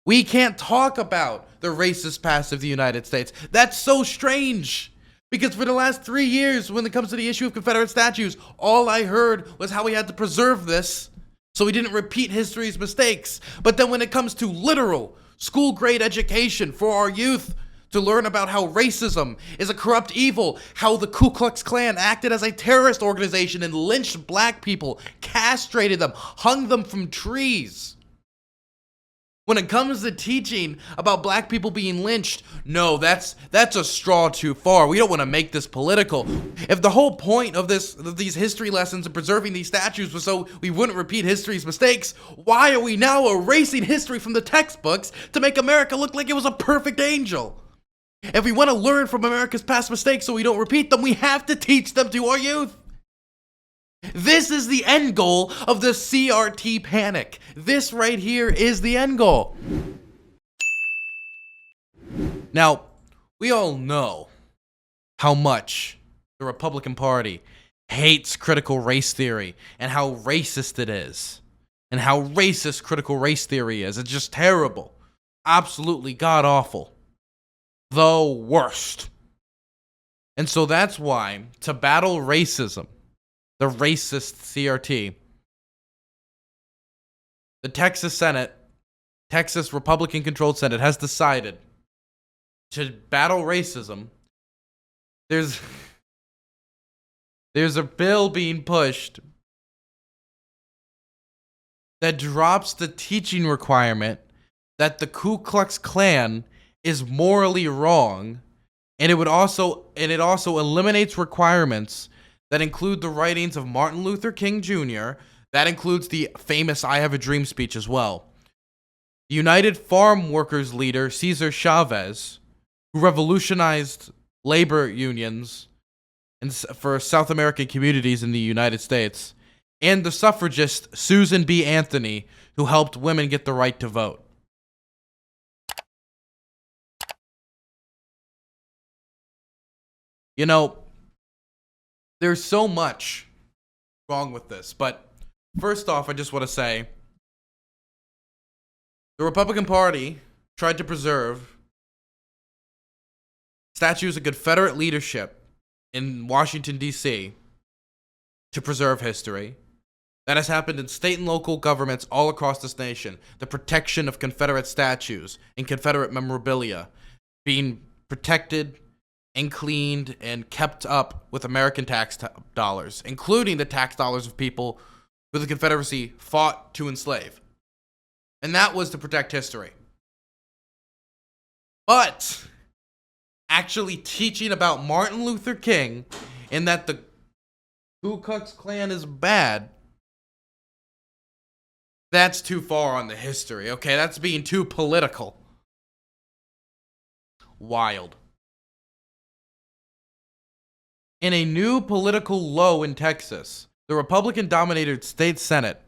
We can't talk about the racist past of the United States. That's so strange. Because for the last 3 years, when it comes to the issue of Confederate statues, all I heard was how we had to preserve this so we didn't repeat history's mistakes. But then when it comes to literal school-grade education for our youth to learn about how racism is a corrupt evil, how the Ku Klux Klan acted as a terrorist organization and lynched black people, castrated them, hung them from trees. When it comes to teaching about black people being lynched, no, that's a straw too far. We don't want to make this political. If the whole point of these history lessons and preserving these statues was so we wouldn't repeat history's mistakes, why are we now erasing history from the textbooks to make America look like it was a perfect angel? If we want to learn from America's past mistakes so we don't repeat them, we have to teach them to our youth. This is the end goal of the CRT panic. This right here is the end goal. Now, we all know how much the Republican Party hates critical race theory and how racist it is. And how racist critical race theory is. It's just terrible. Absolutely god-awful. The worst. And so that's why, to battle racism, the racist CRT, the Texas Republican-controlled Senate has decided to battle racism. There's a bill being pushed that drops the teaching requirement that the Ku Klux Klan is morally wrong, and it also eliminates requirements that include the writings of Martin Luther King Jr. That includes the famous I Have a Dream speech as well. The United Farm Workers leader, Cesar Chavez, who revolutionized labor unions for South American communities in the United States, and the suffragist Susan B. Anthony, who helped women get the right to vote. You know, there's so much wrong with this, but first off, I just want to say the Republican Party tried to preserve statues of Confederate leadership in Washington, D.C. to preserve history. That has happened in state and local governments all across this nation. The protection of Confederate statues and Confederate memorabilia being protected and cleaned and kept up with American tax dollars, including the tax dollars of people who the Confederacy fought to enslave. And that was to protect history. But actually teaching about Martin Luther King and that the Ku Klux Klan is bad, that's too far on the history, okay? That's being too political. Wild. In a new political low in Texas, the Republican-dominated state Senate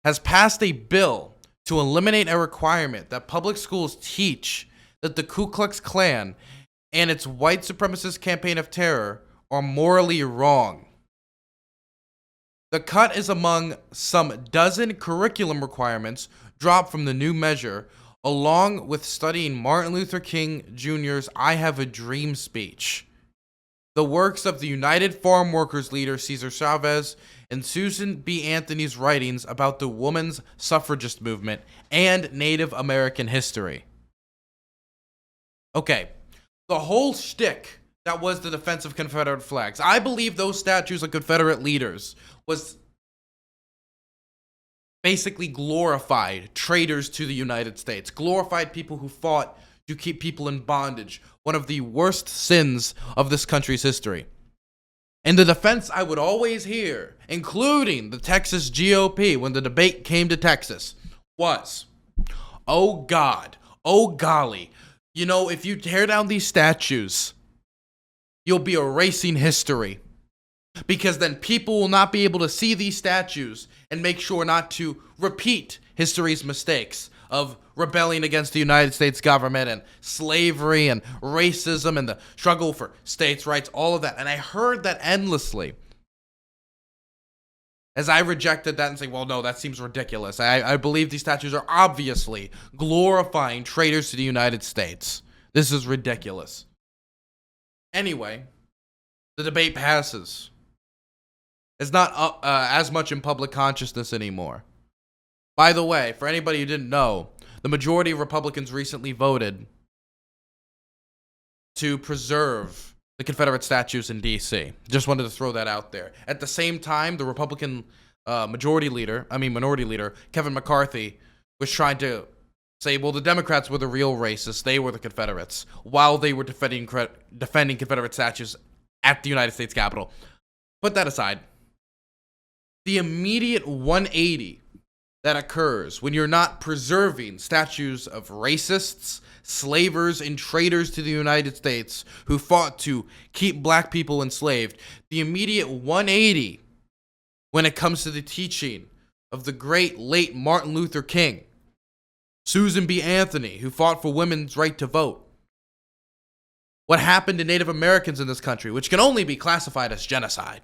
has passed a bill to eliminate a requirement that public schools teach that the Ku Klux Klan and its white supremacist campaign of terror are morally wrong. The cut is among some dozen curriculum requirements dropped from the new measure, along with studying Martin Luther King Jr.'s I Have a Dream speech, the works of the United Farm Workers leader Cesar Chavez, and Susan B. Anthony's writings about the women's suffragist movement and Native American history. Okay, the whole shtick that was the defense of Confederate flags. I believe those statues of Confederate leaders was basically glorified traitors to the United States, glorified people who fought to keep people in bondage, one of the worst sins of this country's history. And the defense I would always hear, including the Texas GOP when the debate came to Texas, was, oh God, oh golly, you know, if you tear down these statues, you'll be erasing history. Because then people will not be able to see these statues and make sure not to repeat history's mistakes of rebelling against the United States government and slavery and racism and the struggle for states' rights, all of that. And I heard that endlessly. As I rejected that and say, well, no, that seems ridiculous. I believe these statues are obviously glorifying traitors to the United States. This is ridiculous. Anyway, the debate passes. It's not as much in public consciousness anymore. By the way, for anybody who didn't know, the majority of Republicans recently voted to preserve the Confederate statues in D.C. Just wanted to throw that out there. At the same time, the Republican minority leader, Kevin McCarthy, was trying to say, well, the Democrats were the real racists. They were the Confederates, while they were defending Confederate statues at the United States Capitol. Put that aside. The immediate 180 that occurs when you're not preserving statues of racists, slavers, and traitors to the United States who fought to keep black people enslaved, the immediate 180 when it comes to the teaching of the great late Martin Luther King, Susan B. Anthony, who fought for women's right to vote, what happened to Native Americans in this country, which can only be classified as genocide,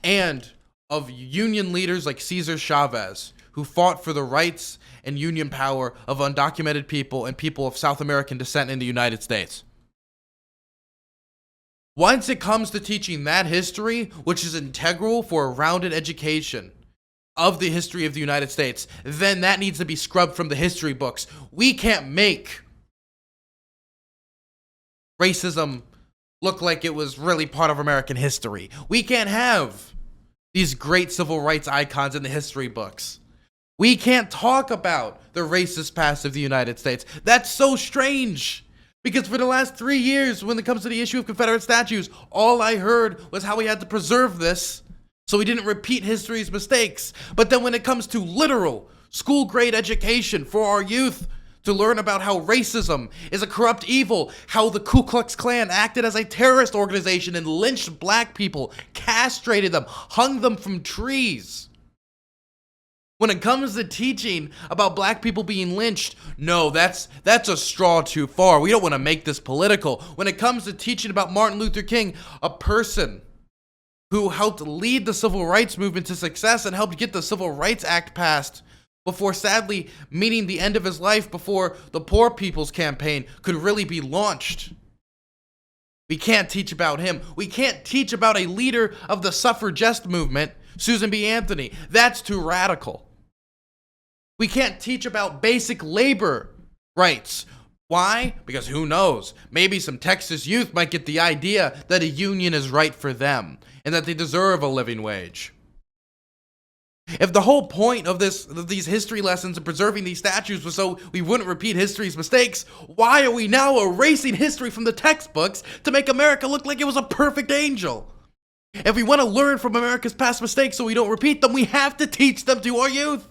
and of union leaders like Cesar Chavez, who fought for the rights and union power of undocumented people and people of South American descent in the United States. Once it comes to teaching that history, which is integral for a rounded education of the history of the United States, then that needs to be scrubbed from the history books. We can't make racism look like it was really part of American history. We can't have these great civil rights icons in the history books. We can't talk about the racist past of the United States. That's so strange. Because for the last 3 years, when it comes to the issue of Confederate statues, all I heard was how we had to preserve this so we didn't repeat history's mistakes. But then when it comes to literal school-grade education for our youth to learn about how racism is a corrupt evil, how the Ku Klux Klan acted as a terrorist organization and lynched black people, castrated them, hung them from trees. When it comes to teaching about black people being lynched, no, that's a straw too far. We don't want to make this political. When it comes to teaching about Martin Luther King, a person who helped lead the civil rights movement to success and helped get the Civil Rights Act passed before sadly meeting the end of his life before the Poor People's Campaign could really be launched. We can't teach about him. We can't teach about a leader of the suffragist movement, Susan B. Anthony. That's too radical. We can't teach about basic labor rights. Why? Because who knows? Maybe some Texas youth might get the idea that a union is right for them and that they deserve a living wage. If the whole point of these history lessons and preserving these statues was so we wouldn't repeat history's mistakes, why are we now erasing history from the textbooks to make America look like it was a perfect angel? If we want to learn from America's past mistakes so we don't repeat them, we have to teach them to our youth.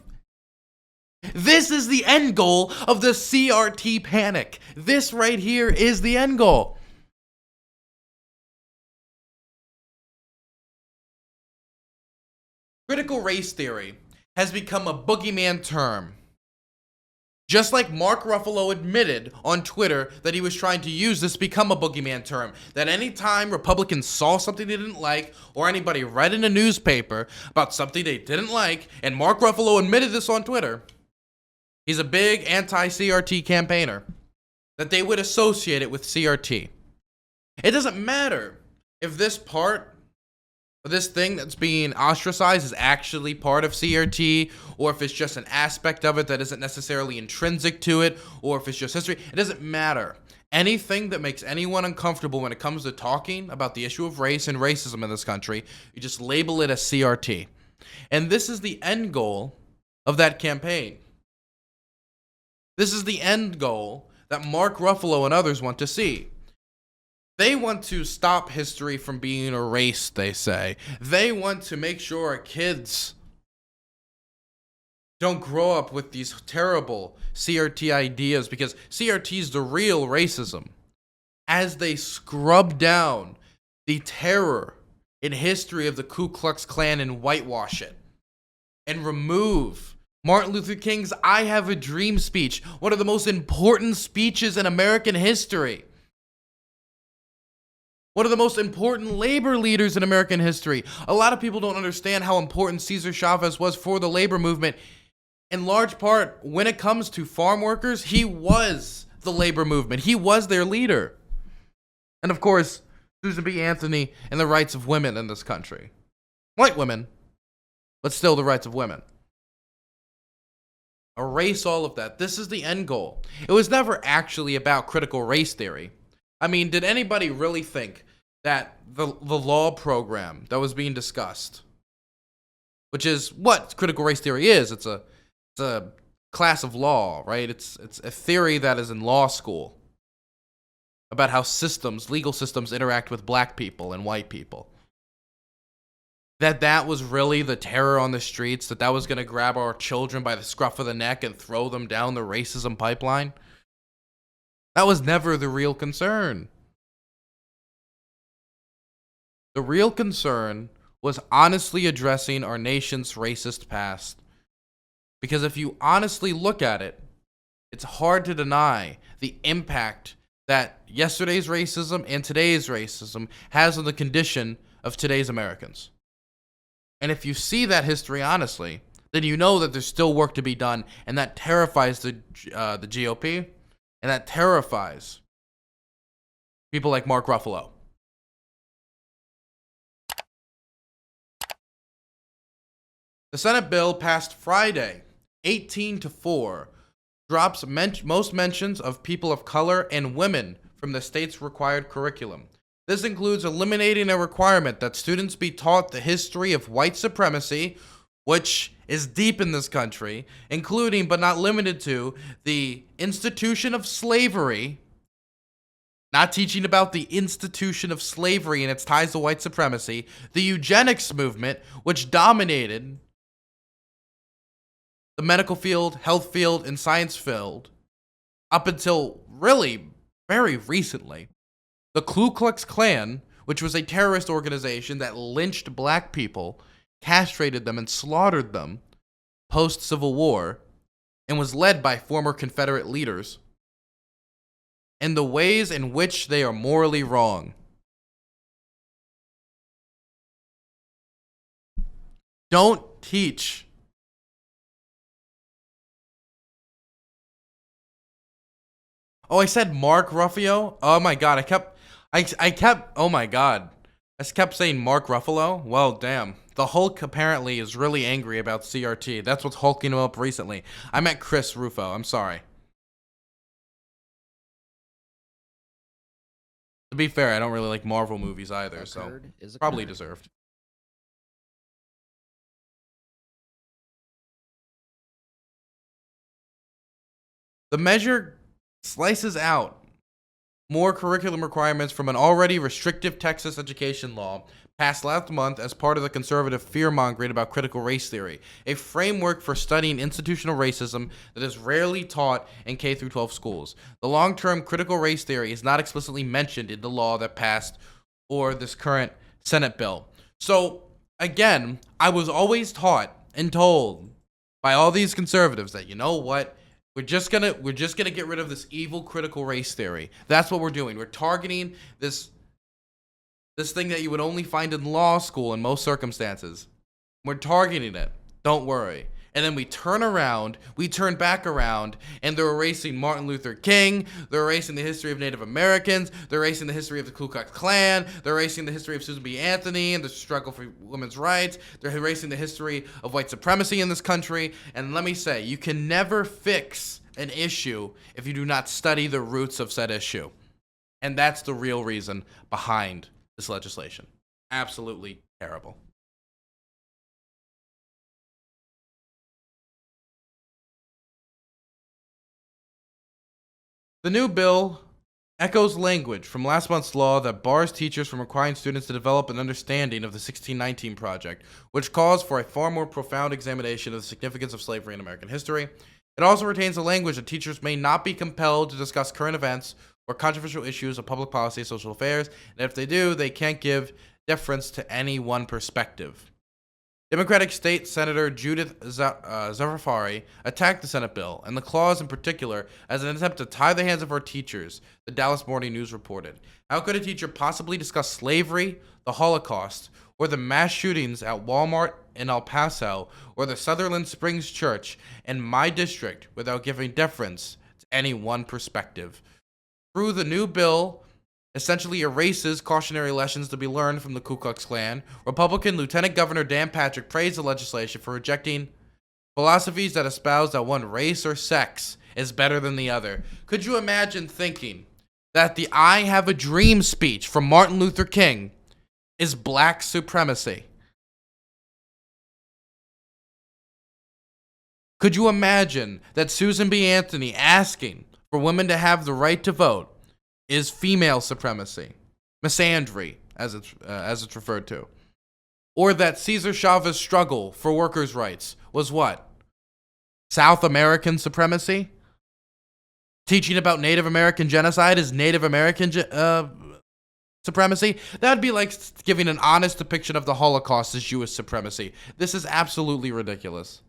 This is the end goal of the CRT panic. This right here is the end goal. Critical race theory has become a boogeyman term. Just like Mark Ruffalo admitted on Twitter that he was trying to use this to become a boogeyman term. That anytime Republicans saw something they didn't like, or anybody read in a newspaper about something they didn't like, and Mark Ruffalo admitted this on Twitter, he's a big anti-CRT campaigner, that they would associate it with CRT. It doesn't matter if this part, this thing that's being ostracized is actually part of CRT, or if it's just an aspect of it that isn't necessarily intrinsic to it, or if it's just history. It doesn't matter. Anything that makes anyone uncomfortable when it comes to talking about the issue of race and racism in this country, you just label it as CRT. And this is the end goal of that campaign. This is the end goal that Mark Ruffalo and others want to see. They want to stop history from being erased, they say. They want to make sure our kids don't grow up with these terrible CRT ideas, because CRT is the real racism. As they scrub down the terror in history of the Ku Klux Klan and whitewash it, and remove Martin Luther King's I Have a Dream speech, one of the most important speeches in American history. One of the most important labor leaders in American history. A lot of people don't understand how important Cesar Chavez was for the labor movement. In large part, when it comes to farm workers, he was the labor movement. He was their leader. And of course, Susan B. Anthony and the rights of women in this country. White women, but still the rights of women. Erase all of that. This is the end goal. It was never actually about critical race theory. I mean, did anybody really think that the law program that was being discussed, which is what critical race theory is, it's a class of law, right? It's a theory that is in law school about how legal systems interact with black people and white people. That was really the terror on the streets, that was going to grab our children by the scruff of the neck and throw them down the racism pipeline. That was never the real concern. The real concern was honestly addressing our nation's racist past. Because if you honestly look at it, it's hard to deny the impact that yesterday's racism and today's racism has on the condition of today's Americans. And if you see that history honestly, then you know that there's still work to be done, and that terrifies the GOP, and that terrifies people like Mark Ruffalo. The Senate bill passed Friday, 18-4, drops most mentions of people of color and women from the state's required curriculum. This includes eliminating a requirement that students be taught the history of white supremacy, which is deep in this country, including but not limited to the institution of slavery, not teaching about the institution of slavery and its ties to white supremacy, the eugenics movement, which dominated the medical field, health field, and science field up until really very recently. The Ku Klux Klan, which was a terrorist organization that lynched black people, castrated them, and slaughtered them post-Civil War, and was led by former Confederate leaders, and the ways in which they are morally wrong. Don't teach. Oh, I said Mark Ruffalo? Oh my god, oh my god. I just kept saying Mark Ruffalo? Well, damn. The Hulk apparently is really angry about CRT. That's what's hulking him up recently. I meant Chris Ruffo. I'm sorry. To be fair, I don't really like Marvel movies either, so probably deserved. The measure slices out more curriculum requirements from an already restrictive Texas education law passed last month as part of the conservative fear-mongering about critical race theory, a framework for studying institutional racism that is rarely taught in K-12 schools. The long-term critical race theory is not explicitly mentioned in the law that passed or this current Senate bill. So, again, I was always taught and told by all these conservatives that, you know what, we're just gonna get rid of this evil critical race theory. That's what we're doing. We're targeting this thing that you would only find in law school in most circumstances. We're targeting it. Don't worry. And then we turn back around, and they're erasing Martin Luther King, they're erasing the history of Native Americans, they're erasing the history of the Ku Klux Klan, they're erasing the history of Susan B. Anthony and the struggle for women's rights, they're erasing the history of white supremacy in this country. And let me say, you can never fix an issue if you do not study the roots of said issue. And that's the real reason behind this legislation. Absolutely terrible. The new bill echoes language from last month's law that bars teachers from requiring students to develop an understanding of the 1619 Project, which calls for a far more profound examination of the significance of slavery in American history. It also retains the language that teachers may not be compelled to discuss current events or controversial issues of public policy and social affairs, and if they do, they can't give deference to any one perspective. Democratic State Senator Judith Zafari attacked the Senate bill, and the clause in particular, as an attempt to tie the hands of our teachers, the Dallas Morning News reported. How could a teacher possibly discuss slavery, the Holocaust, or the mass shootings at Walmart in El Paso, or the Sutherland Springs Church in my district without giving deference to any one perspective? Through the new bill, essentially erases cautionary lessons to be learned from the Ku Klux Klan, Republican Lieutenant Governor Dan Patrick praised the legislation for rejecting philosophies that espouse that one race or sex is better than the other. Could you imagine thinking that the I Have a Dream speech from Martin Luther King is black supremacy? Could you imagine that Susan B. Anthony asking for women to have the right to vote is female supremacy, misandry, as it's referred to? Or that Cesar Chavez struggle for workers' rights was what? South American supremacy? Teaching about Native American genocide is Native American supremacy? That would be like giving an honest depiction of the Holocaust as Jewish supremacy. This is absolutely ridiculous.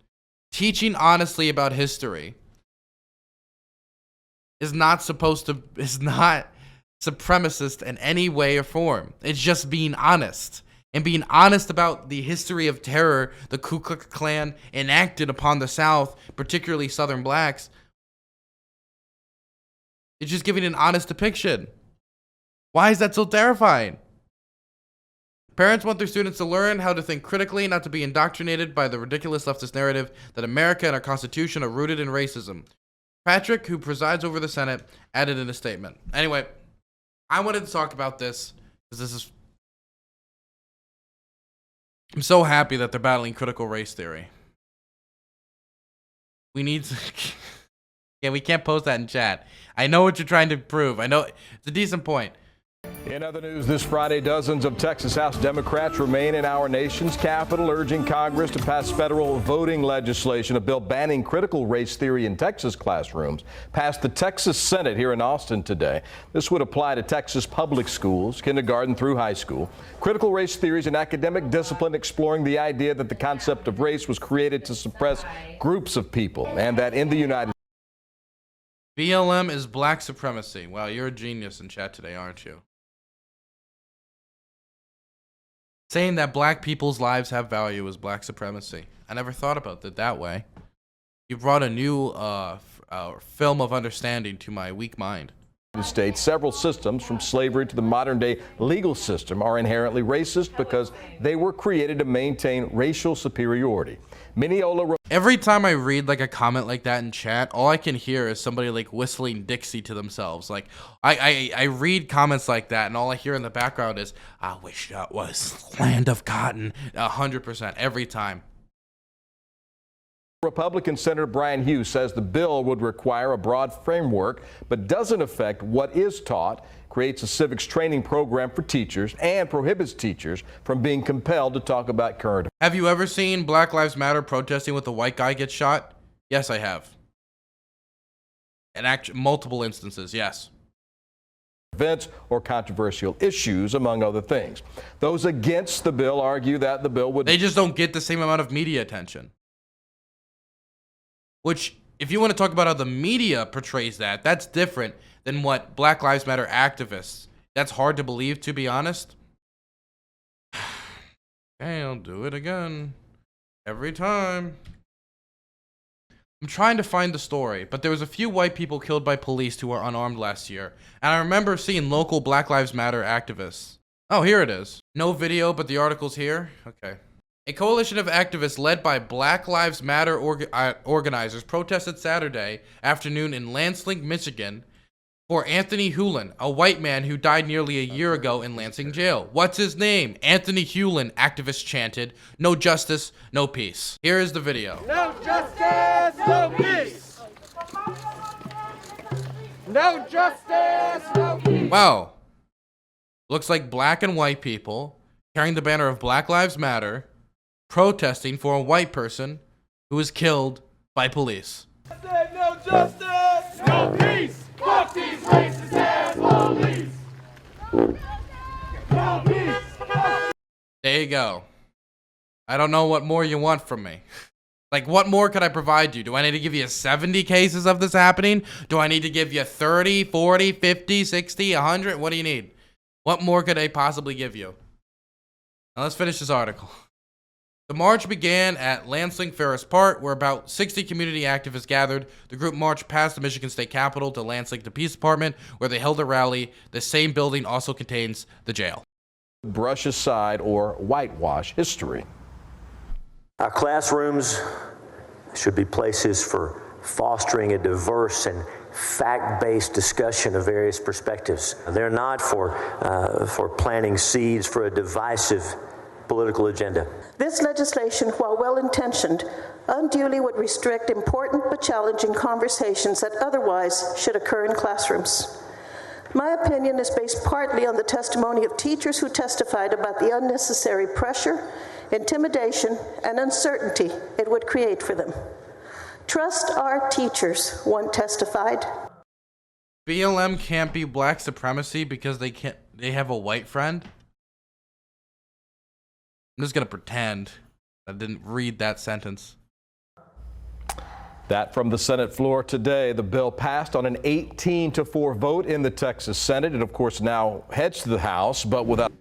Teaching honestly about history is not supremacist in any way or form. It's just being honest. And being honest about the history of terror the Ku Klux Klan enacted upon the South, particularly Southern blacks. It's just giving an honest depiction. Why is that so terrifying? Parents want their students to learn how to think critically, not to be indoctrinated by the ridiculous leftist narrative that America and our Constitution are rooted in racism. Patrick, who presides over the Senate, added in a statement. Anyway, I wanted to talk about this because I'm so happy that they're battling critical race theory. We need to... Yeah, we can't post that in chat. I know what you're trying to prove. I know it's a decent point. In other news, this Friday, dozens of Texas House Democrats remain in our nation's capital, urging Congress to pass federal voting legislation. A bill banning critical race theory in Texas classrooms passed the Texas Senate here in Austin today. This would apply to Texas public schools, kindergarten through high school. Critical race theory is an academic discipline exploring the idea that the concept of race was created to suppress groups of people, and that in the United States. BLM is black supremacy. Wow, you're a genius in chat today, aren't you? Saying that black people's lives have value is black supremacy. I never thought about it that way. You brought a new film of understanding to my weak mind. States, several systems from slavery to the modern day legal system are inherently racist because they were created to maintain racial superiority. Every time I read like a comment like that in chat, all I can hear is somebody like whistling Dixie to themselves. Like I read comments like that, and all I hear in the background is, "I wish that was land of cotton." 100% every time. Republican Senator Brian Hughes says the bill would require a broad framework, but doesn't affect what is taught, creates a civics training program for teachers, and prohibits teachers from being compelled to talk about current. Have you ever seen Black Lives Matter protesting with a white guy get shot? Yes, I have. And multiple instances, yes. Events or controversial issues, among other things. Those against the bill argue that the bill would... They just don't get the same amount of media attention. Which, if you want to talk about how the media portrays that, that's different than what Black Lives Matter activists. That's hard to believe, to be honest. Okay, I'll do it again. Every time. I'm trying to find the story, but there was a few white people killed by police who were unarmed last year. And I remember seeing local Black Lives Matter activists. Oh, here it is. No video, but the article's here. Okay. A coalition of activists led by Black Lives Matter organizers protested Saturday afternoon in Lansing, Michigan, for Anthony Hewlin, a white man who died nearly a year ago in Lansing jail. What's his name? Anthony Hewlin, activists chanted. No justice, no peace. Here is the video. No justice, no peace. No justice, no peace. Wow. Looks like black and white people carrying the banner of Black Lives Matter, protesting for a white person who was killed by police. No justice, no peace. Fuck these racist ass police. No peace. There you go. I don't know what more you want from me. Like, what more could I provide you? Do I need to give you 70 cases of this happening? Do I need to give you 30, 40, 50, 60, 100? What do you need? What more could I possibly give you? Now let's finish this article. The march began at Lansing Ferris Park, where about 60 community activists gathered. The group marched past the Michigan State Capitol to Lansing to Peace Department, where they held a rally. The same building also contains the jail. Brush aside or whitewash history. Our classrooms should be places for fostering a diverse and fact-based discussion of various perspectives. They're not for planting seeds for a divisive political agenda. This legislation, while well-intentioned, unduly would restrict important but challenging conversations that otherwise should occur in classrooms. My opinion is based partly on the testimony of teachers who testified about the unnecessary pressure, intimidation, and uncertainty it would create for them. Trust our teachers, one testified. BLM can't be black supremacy because they have a white friend? I'm just gonna pretend I didn't read that sentence. That from the Senate floor today. The bill passed on an 18-4 vote in the Texas Senate. It, of course, now heads to the House, but without